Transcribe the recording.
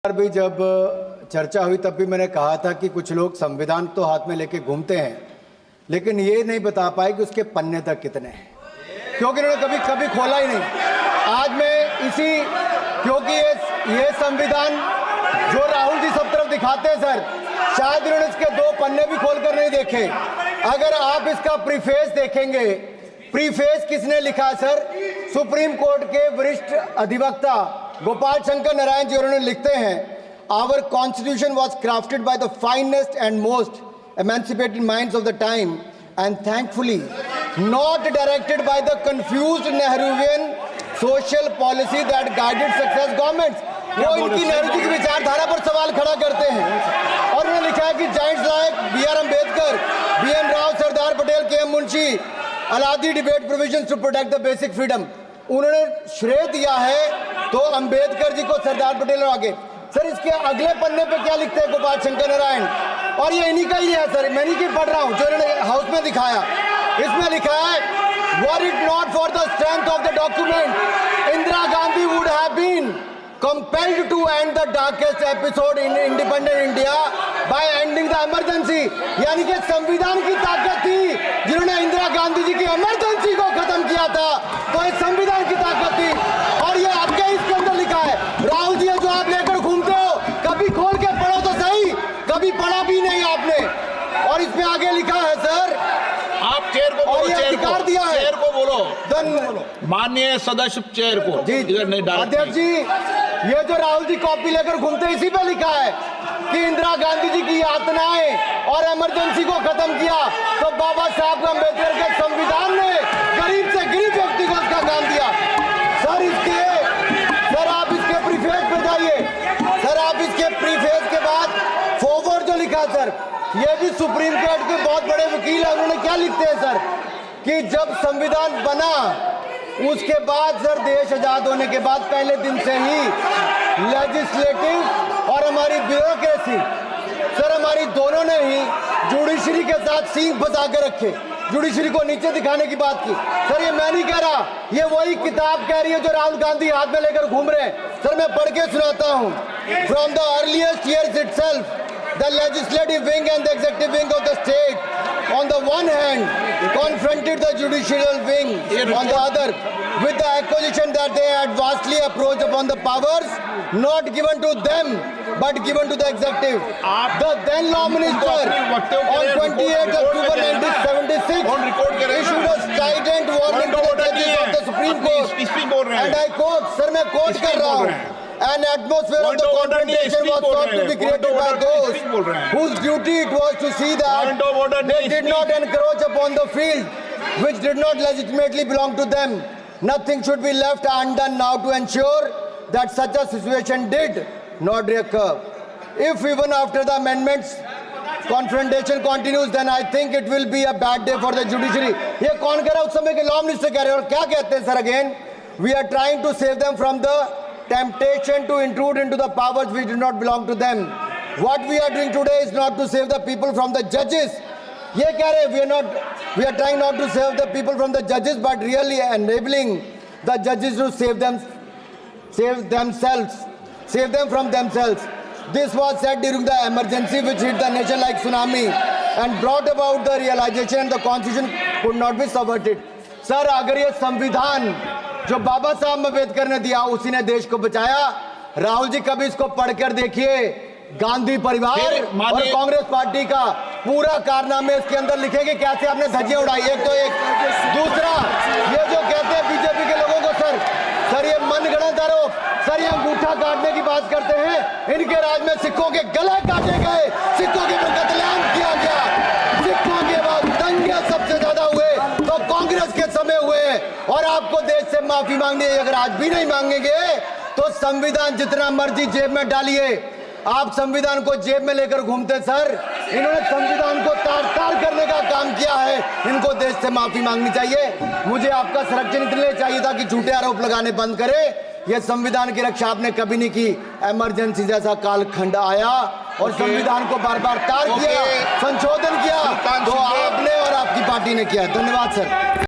बार भी जब चर्चा हुई तब भी मैंने कहा था कि कुछ लोग संविधान तो हाथ में लेके घूमते हैं, लेकिन ये नहीं बता पाए कि उसके पन्ने तक कितने हैं, क्योंकि उन्होंने कभी खोला ही नहीं। आज मैं क्योंकि ये संविधान जो राहुल जी सब तरफ दिखाते हैं सर, शायद उन्होंने इसके 2 पन्ने भी खोलकर नहीं देखे। अगर आप इसका प्रीफेस देखेंगे, प्रीफेस किसने लिखा है सर? सुप्रीम कोर्ट के वरिष्ठ अधिवक्ता गोपाल शंकर नारायण जी। उन्होंने लिखते हैं, our constitution was crafted by the finest and most emancipated minds of the time and thankfully not directed by the confused Nehruvian social policy that guided success governments। वो इनकी नेहरू जी की विचारधारा पर सवाल खड़ा करते हैं। और उन्होंने लिखा है कि giants like B.R. Ambedkar, B.N. Rao, Sardar Patel, K.M. Munshi Alladi debate provisions to protect the basic freedom. उन्होंने श्रेय दिया है तो अम्बेडकर जी को, सरदार पटेल और आगे। सर इसके अगले पन्ने पे क्या लिखते हैं गोपाल शंकर नारायण? और ये इन्हीं का ही है सर, मैं इन्हीं की पढ़ रहा हूँ जो इन्होंने हाउस में दिखाया। इसमें लिखा है, were it not for the strength of the document Indira Gandhi would have been compelled to end the darkest episode in independent India by ending the emergency। यानी कि संविधान की ताकत थी जिन्होंने इंदिरा गांधी जी की इमरजेंसी को खत्म किया था, तो इस संविधान की ताकत थी। और ये आपके इसके अंदर लिखा है, राहुल जी जो आप लेकर घूमते हो, कभी खोल के पढ़ो तो सही, कभी पढ़ा भी नहीं आपने। और इसमें आगे लिखा है सर, आप चेयर को बोलो, अधिकार दिया है, चेयर को बोलो, माननीय सदस्य चेयर को। जी अध्यक्ष जी, ये जो राहुल जी कॉपी लेकर घूमते हैं, इसी पे लिखा है कि इंदिरा गांधी जी की यातनाएं और इमरजेंसी को खत्म किया तो बाबा साहब अम्बेडकर के संविधान ने गरीब से गरीब व्यक्ति को उसका काम दिया। सर आप इसके प्रीफेस पे जाइए। सर आप इसके प्रीफेस के बाद फॉरवर्ड जो लिखा सर, ये भी सुप्रीम कोर्ट के बहुत बड़े वकील है। उन्होंने क्या लिखते हैं सर कि जब संविधान बना उसके बाद सर, देश आजाद होने के बाद पहले दिन से ही लेजिस्लेटिव और हमारी ब्यूरोक्रेसी सर, हमारी दोनों ने ही जुडिशरी के साथ सींग फंसा के रखे, जुडिशरी को नीचे दिखाने की बात की। सर ये मैं नहीं कह रहा, ये वही किताब कह रही है जो राहुल गांधी हाथ में लेकर घूम रहे हैं। सर मैं पढ़ के सुनाता हूँ। From the earliest years itself the legislative wing and the executive wing of the state on the one hand confronted the judicial wing on the other with the accusation that they had vastly approached upon the powers not given to them but given to the executive। The then law minister on 28 October 1976 issued a strident warning to the judges of the Supreme Court and I quote, sir मैं quote कर रहा हूँ, an atmosphere of the confrontation was sought to be created by those whose duty it was to see that they did not encroach upon the field which did not legitimately belong to them। Nothing should be left undone now to ensure that such a situation did not recur। If even after the amendments confrontation continues, then I think it will be a bad day for the judiciary। ये कौन कह रहा है? उस समय के law minister कह रहे हैं। और क्या कहते हैं sir again, we are trying to save them from the temptation to intrude into the powers which do not belong to them। What we are doing today is not to save the people from the judges। ये कह रहे हैं, we are trying not to save the people from the judges but really enabling the judges to save them from themselves। This was said during the emergency which hit the nation like tsunami and brought about the realization the constitution could not be subverted। Sir अगर ये संविधान जो बाबा साहब अम्बेडकर ने दिया उसी ने देश को बचाया। राहुल जी कभी इसको पढ़कर देखिए, गांधी परिवार और कांग्रेस पार्टी का पूरा कारनामे इसके अंदर लिखेंगे, कैसे आपने धज्जियां उड़ाई एक तो एक। दूसरा ये जो कहते हैं बीजेपी के लोगों को सर ये मनगढ़ंत आरोप, सर ये अंगूठा काटने की बात करते हैं। इनके राज में सिखों के गले काटे गए, सिखों के कत्लेआम किया गया, सिखों के बाद दंगे सबसे ज्यादा हुए तो कांग्रेस के समय हुए। और आपको देश से माफी मांगनी है, अगर आज भी नहीं मांगेंगे तो संविधान जितना मर्जी जेब में डालिए। आप संविधान को जेब में लेकर घूमते सर, इन्होंने संविधान को तार-तार करने का काम किया है। इनको देश से माफी मांगनी चाहिए। मुझे आपका संरक्षण इसलिए चाहिए था कि झूठे आरोप लगाने बंद करे। यह संविधान की रक्षा आपने कभी नहीं की। इमरजेंसी जैसा कालखंड आया और संविधान को बार बार तार किया, संशोधन किया, तो आपने और आपकी पार्टी ने किया। धन्यवाद सर।